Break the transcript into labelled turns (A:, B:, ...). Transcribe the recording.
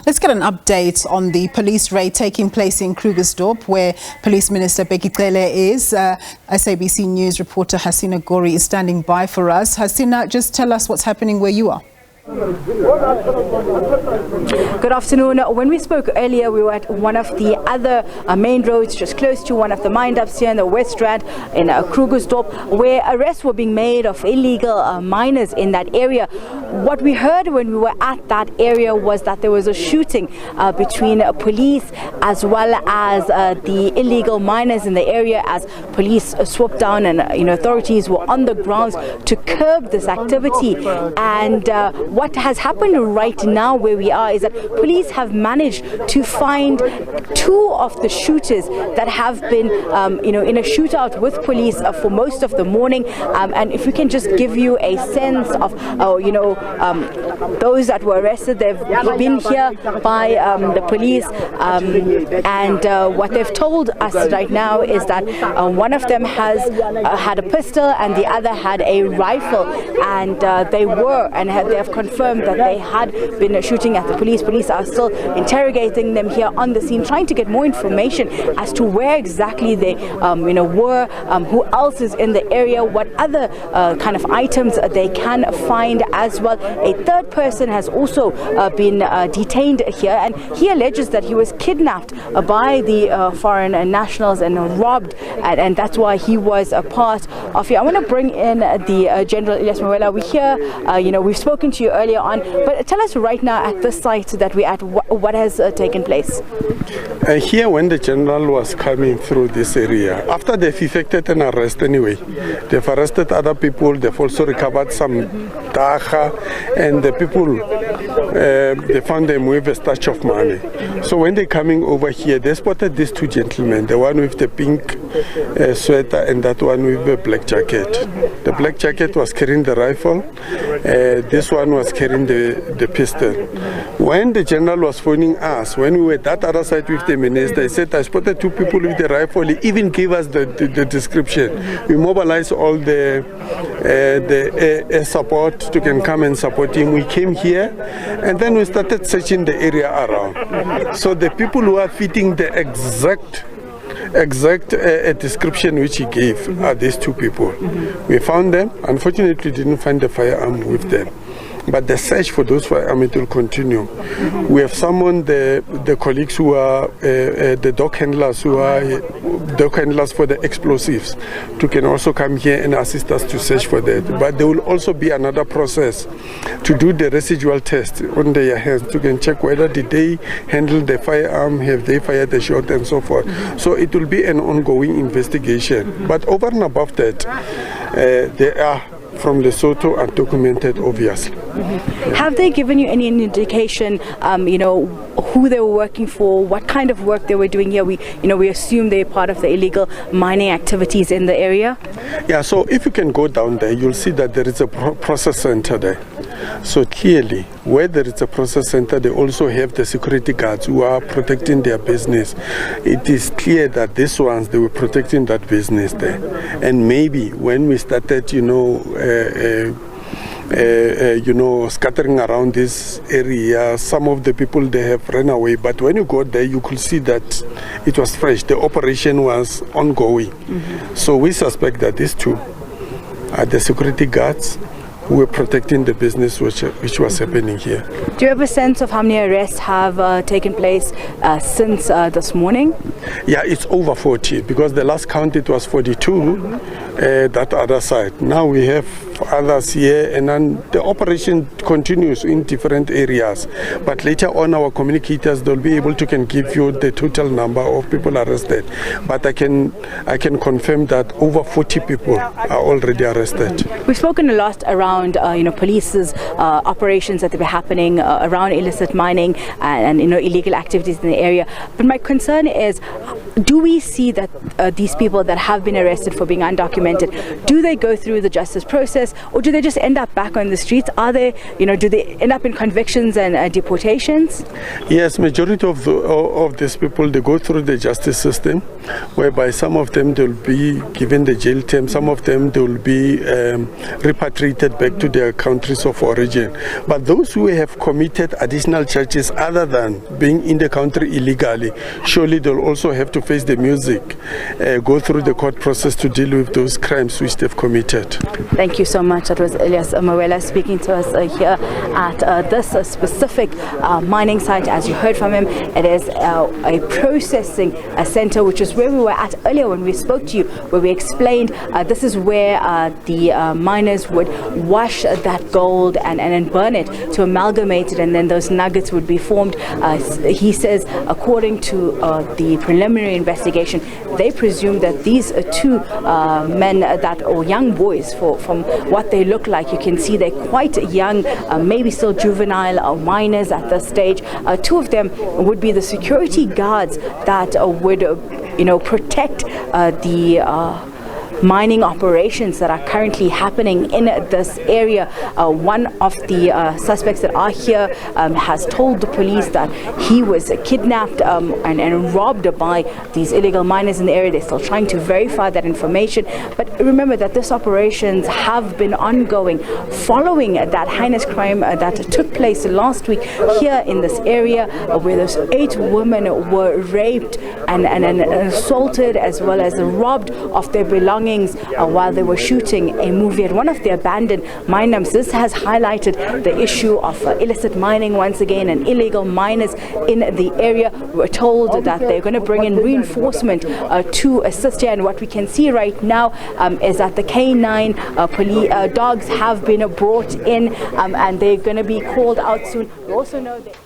A: Let's get an update on the police raid taking place in Krugersdorp, where Police Minister Bekicele is. SABC News reporter Hasina Gori is standing by for us. Hasina, just tell us what's happening where you are.
B: Good afternoon. When we spoke earlier, we were at one of the other main roads, just close to one of the mine-ups here in the West Rand in Krugersdorp, where arrests were being made of illegal miners in that area. What we heard when we were at that area was that there was a shooting between police as well as the illegal miners in the area, as police swooped down and authorities were on the grounds to curb this activity. And what has happened right now where we are is that police have managed to find two of the shooters that have been in a shootout with police for most of the morning. And if we can just give you a sense of those that were arrested, they've been here by the police, and what they've told us right now is that one of them has had a pistol and the other had a rifle, and they have confirmed that they had been shooting at the police. Police are still interrogating them here on the scene, trying to get more information as to where exactly they were, who else is in the area, what other kind of items they can find as well. A third person has also been detained here, and he alleges that he was kidnapped by the foreign nationals and robbed, and that's why he was a part of here. I want to bring in the General Ilyas Mawela. We hear, we've spoken to you earlier on, but tell us right now at this site that we're at, what has taken place?
C: Here, when the general was coming through this area, after they've effected an arrest anyway, they've arrested other people, they've also recovered some dacha, and the people, they found them with a stash of money. So when they're coming over here, they spotted these two gentlemen, the one with the pink sweater and that one with the black jacket. The black jacket was carrying the rifle, this one was carrying the pistol. When the general was phoning us, when we were at that other side with the minister, he said, I spotted two people with the rifle. He even gave us the description. We mobilized all the air support to can come and support him. We came here and then we started searching the area around. So the people who are fitting the exact description which he gave are these two people. We found them. Unfortunately, didn't find the firearm with them. But the search for those firearms will continue. We have summoned the colleagues who are the dog handlers, who are dog handlers for the explosives, to can also come here and assist us to search for that. But there will also be another process to do the residual test on their hands to can check whether did they handle the firearm, have they fired the shot, and so forth. So it will be an ongoing investigation. But over and above that, they are from Lesotho are documented, obviously.
B: Have they given you any indication, who they were working for, what kind of work they were doing here? We assume they're part of the illegal mining activities in the area.
C: Yeah, so if you can go down there, you'll see that there is a process center there. So clearly, where there is a process center, they also have the security guards who are protecting their business. It is clear that these ones, they were protecting that business there. And maybe when we started, scattering around this area, some of the people, they have run away. But when you go there, you could see that it was fresh. The operation was ongoing. So we suspect that these two are the security guards who were protecting the business which was happening here.
B: Do you have a sense of how many arrests have taken place since this morning?
C: Yeah, it's over 40, because the last count it was 42, that other side. Now we have others here, and then the operation continues in different areas. But later on, our communicators, they'll be able to can give you the total number of people arrested. But I can confirm that over 40 people are already arrested.
B: We've spoken a lot around police's operations that were happening around illicit mining and illegal activities in the area. But my concern is, do we see that these people that have been arrested for being undocumented, do they go through the justice process? this, or do they just end up back on the streets? Are they, do they end up in convictions and deportations?
C: Yes, majority of these people, they go through the justice system, whereby some of them they'll be given the jail term, some of them they'll be repatriated back to their countries of origin. But those who have committed additional charges other than being in the country illegally, surely they'll also have to face the music, go through the court process to deal with those crimes which they've committed.
B: Thank you so much. That was Elias Mawela speaking to us here at this specific mining site. As you heard from him, it is a processing center, which is where we were at earlier when we spoke to you, where we explained this is where the miners would wash that gold and then burn it to amalgamate it, and then those nuggets would be formed. He says, according to the preliminary investigation, they presume that these two men or young boys, from what they look like, you can see they're quite young, maybe still juvenile miners at this stage. Two of them would be the security guards that would protect the mining operations that are currently happening in this area. One of the suspects that are here has told the police that he was kidnapped and robbed by these illegal miners in the area. They're still trying to verify that information. But remember that these operations have been ongoing following that heinous crime that took place last week here in this area, where those 8 women were raped and assaulted, as well as robbed of their belongings while they were shooting a movie at one of the abandoned mine dumps. This has highlighted the issue of illicit mining once again and illegal miners in the area. We're told that they're going to bring in reinforcement to assist here, and what we can see right now is that the K9 police dogs have been brought in, and they're going to be called out soon. We also know that